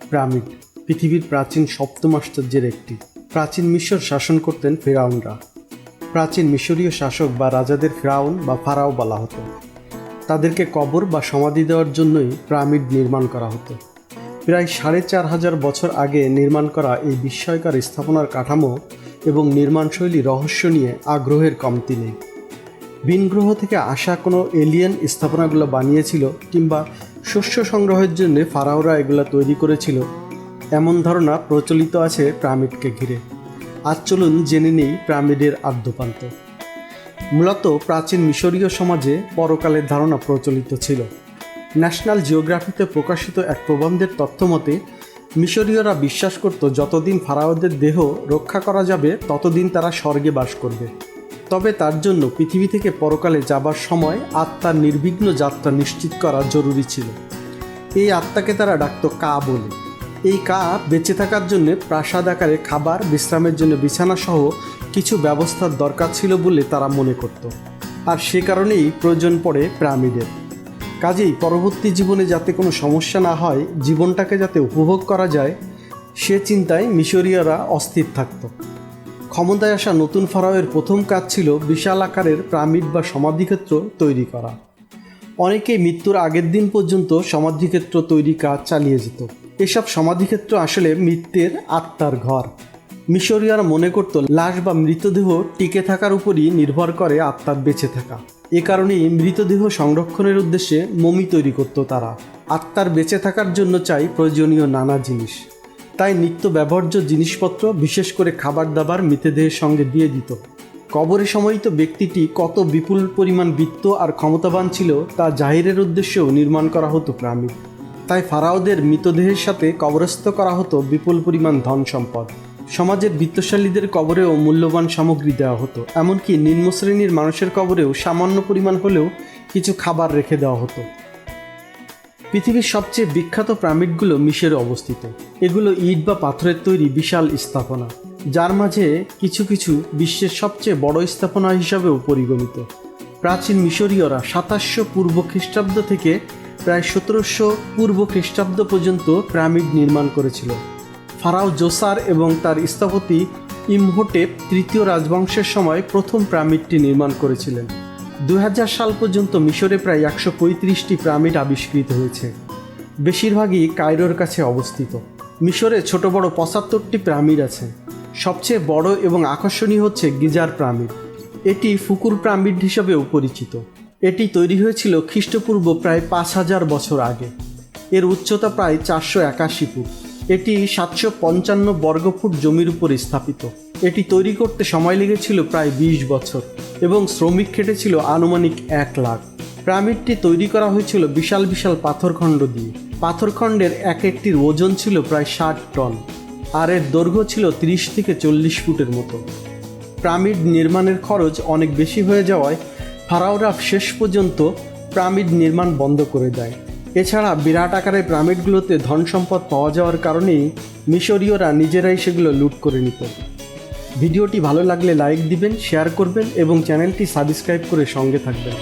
Pyramid পৃথিবীর প্রাচীন সপ্তম আশ্চর্যের একটি। প্রাচীন মিশর শাসন করতেন ফেরাউনরা। প্রাচীন মিশরীয় শাসক বা রাজাদের ফেরাউন বা ফারাও বলা হতো। তাদেরকে কবর বা সমাধি দেওয়ার জন্যই পিরামিড নির্মাণ করা হতো। প্রায় 4500 বছর আগে নির্মাণ করা এই বিস্ময়কর স্থাপনার কাঠামো এবং নির্মাণশৈলী রহস্য নিয়ে আগ্রহের কমতি নেই। ভিন গ্রহ থেকে আসা কোনো এলিয়েন স্থাপনাগুলো বানিয়েছিল কিংবা শস্য সংগ্রহের জন্য ফারাওরা এগুলো তৈরি করেছিল, এমন ধারণা প্রচলিত আছে পিরামিডকে ঘিরে। আজ চলুন জেনে নেই পিরামিডের আদ্যোপান্ত। মূলত প্রাচীন মিশরীয় সমাজে পরকালের ধারণা প্রচলিত ছিল। ন্যাশনাল জিওগ্রাফিতে প্রকাশিত এক প্রবন্ধের তথ্য মতে মিশরীয়রা বিশ্বাস করত যতদিন ফারাওদের দেহ রক্ষা করা যাবে ততদিন তারা স্বর্গে বাস করবে। তবে তার জন্য পৃথিবী থেকে পরকালে যাবার সময় আত্মার নির্বিঘ্ন যাত্রা নিশ্চিত করা জরুরি ছিল। এই আত্মাকে তারা ডাকত কা বলে। এই কা বেঁচে থাকার জন্য প্রাসাদ আকারে খাবার, বিশ্রামের জন্য বিছানা সহ কিছু ব্যবস্থার দরকার ছিল বলে তারা মনে করত, আর সে কারণেই প্রয়োজন পড়ে পিরামিডের। কাজেই পরবর্তী জীবনে যাতে কোনো সমস্যা না হয়, জীবনটাকে যাতে উপভোগ করা যায়, সে চিন্তায় মিশরীয়রা অস্থির থাকত। ক্ষমতায় আসা নতুন ফারাওয়ের প্রথম কাজ ছিল বিশাল আকারের পিরামিড বা সমাধিক্ষেত্র তৈরি করা। অনেকেই মৃত্যুর আগের দিন পর্যন্ত সমাধিক্ষেত্র তৈরি কাজ চালিয়ে যেত। এসব সমাধিক্ষেত্র আসলে মৃত্যুর আত্মার ঘর। মিশরীয়রা মনে করত লাশ বা মৃতদেহ টিকে থাকার উপরই নির্ভর করে আত্মার বেঁচে থাকা। এ কারণেই মৃতদেহ সংরক্ষণের উদ্দেশ্যে মমি তৈরি করত তারা। আত্মার বেঁচে থাকার জন্য চাই প্রয়োজনীয় নানা জিনিস। তাই নিত্য ব্যবহার্য জিনিসপত্র, বিশেষ করে খাবার দাবার মৃতদেহের সঙ্গে দিয়ে দিত। কবরের সময়ই তো ব্যক্তিটি কত বিপুল পরিমাণ বিত্ত আর ক্ষমতাবান ছিল তা জাহিরের উদ্দেশ্যেও নির্মাণ করা হতো পিরামিড। তাই ফারাওদের মৃতদেহের সাথে কবরস্থ করা হতো বিপুল পরিমাণ ধন সম্পদ। সমাজের বিত্তশালীদের কবরেও মূল্যবান সামগ্রী দেওয়া হতো। এমনকি নিম্ন শ্রেণীর মানুষের কবরেও সামান্য পরিমাণ হলেও কিছু খাবার রেখে দেওয়া হতো। পৃথিবীর সবচেয়ে বিখ্যাত পিরামিডগুলো মিশরে অবস্থিত। এগুলো ইট বা পাথরের তৈরি বিশাল স্থাপনা, যার মাঝে কিছু কিছু বিশ্বের সবচেয়ে বড় স্থাপনা হিসাবেও পরিগণিত। প্রাচীন মিশরীয়রা 2700 পূর্ব খ্রিস্টাব্দ থেকে প্রায় 1700 পূর্ব খ্রিস্টাব্দ পর্যন্ত পিরামিড নির্মাণ করেছিল। ফারাও জোসার এবং তার স্থপতি ইমহোটেপ তৃতীয় রাজবংশের সময় প্রথম পিরামিডটি নির্মাণ করেছিলেন। 2000 সাল পর্যন্ত মিশরে প্রায় 135টি পিরামিড আবিষ্কৃত হয়েছে। বেশিরভাগই কায়রোর কাছে অবস্থিত। মিশরে ছোট বড় 75টি পিরামিড আছে। সবচেয়ে বড় এবং আকর্ষণীয় হচ্ছে গিজার পিরামিড। এটি ফুকুর পিরামিড হিসাবেও পরিচিত। এটি তৈরি হয়েছিল খ্রিস্টপূর্ব প্রায় 5000 বছর আগে। এর উচ্চতা প্রায় 481 ফুট। এটি 755 বর্গফুট জমির উপর স্থাপিত। এটি তৈরি করতে সময় লেগেছিল প্রায় 20 বছর এবং শ্রমিক খেটেছিল আনুমানিক 1 লাখ। পিরামিডটি তৈরি করা হয়েছিল বিশাল বিশাল পাথরখণ্ড দিয়ে। পাথরখণ্ডের এক একটির ওজন ছিল প্রায় 60 টন, আর এর দৈর্ঘ্য ছিল 30 থেকে 40 ফুটের মতো। পিরামিড নির্মাণের খরচ অনেক বেশি হয়ে যাওয়ায় ফারাওরা শেষ পর্যন্ত পিরামিড নির্মাণ বন্ধ করে দেয়। এছাড়া বিরাট আকারের পিরামিডগুলোতে ধন সম্পদ পাওয়া যাওয়ার কারণেই মিশরীয়রা নিজেরাই সেগুলো লুট করে নিত। ভিডিওটি ভালো লাগলে লাইক দিবেন, শেয়ার করবেন এবং চ্যানেলটি সাবস্ক্রাইব করে সঙ্গে থাকবেন।